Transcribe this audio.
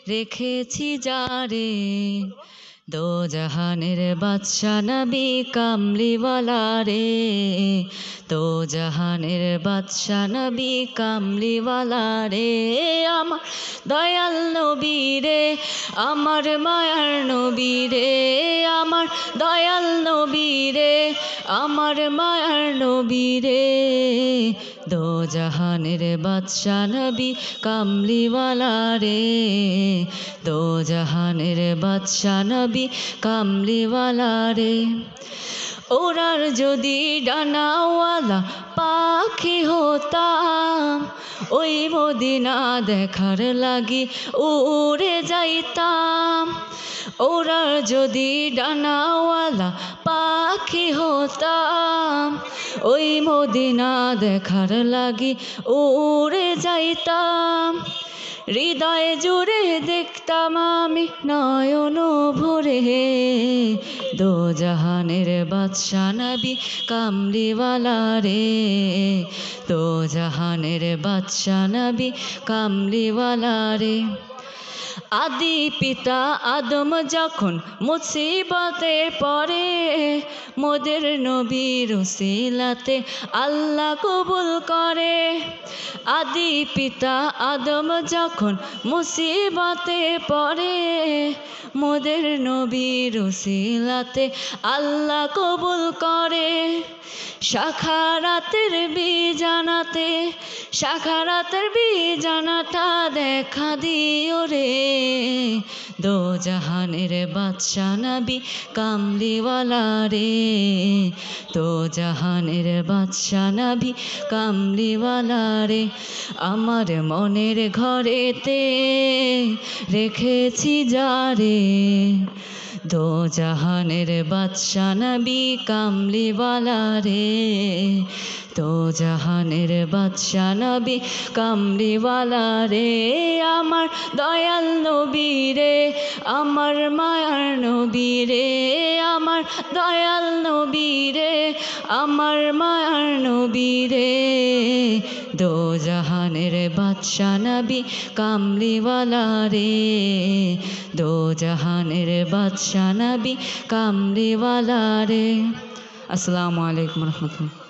রেখেছি যারে দো জাহানের বাদশা নবী কামলিওয়ালা রে দো জাহানের বাদশা নবী কামলিওয়ালা রে আমার দয়াল নবী রে আমার মায়ার নবী রে আমার দয়াল নবী রে আমার মায়ার নবী রে দো জাহানের বাদশা নবী কামলিওয়ালা রে দো জাহানের বাদশা নবী কামলিওয়ালা রে ওরার যদি ডানাওয়ালা পাখি হতাম ওই মদিনা দেখার লাগি উড়ে যাইতাম ওরার যদি ডানাওয়ালা পাখি হতাম ওই মদিনা দেখার লাগি উড়ে যাইতাম হৃদয় জুড়ে দেখতাম আমি নয়ন ভরে দো জাহানের বাদশা নবী কামলিওয়ালা রে দো জাহানের বাদশা নবী কামলিওয়ালা রে আদি পিতা আদম যখন মুসিবতে পড়ে মোদের নবীর উসিলাতে আল্লাহ কবুল করে আদি পিতা আদম যখন মুসিবতে পড়ে মোদের নবীর উসিলাতে আল্লাহ কবুল করে সাখারাতের বিজানাটা দেখা দিও রে দো জাহানের বাদশা নবী কামলিওয়ালা রে দো জাহানের বাদশা নবী কামলিওয়ালা রে আমার মনের ঘরেতে রেখেছি যারে দো জাহানের বাদশা নবী কামলিওয়ালা রে দো জাহানের বাদশা নবী কামলিওয়ালা রে আমার দয়াল নবী রে আমার মায়ার নবী রে আমার দয়াল নবী রে আমার মায়ার নবী রে দো জাহানের বাদশা নবী কামলিওয়ালা রে দো জাহানের বাদশা নবী কামলিওয়ালা রে। আসসালামু আলাইকুম রহমতুল্লাহ।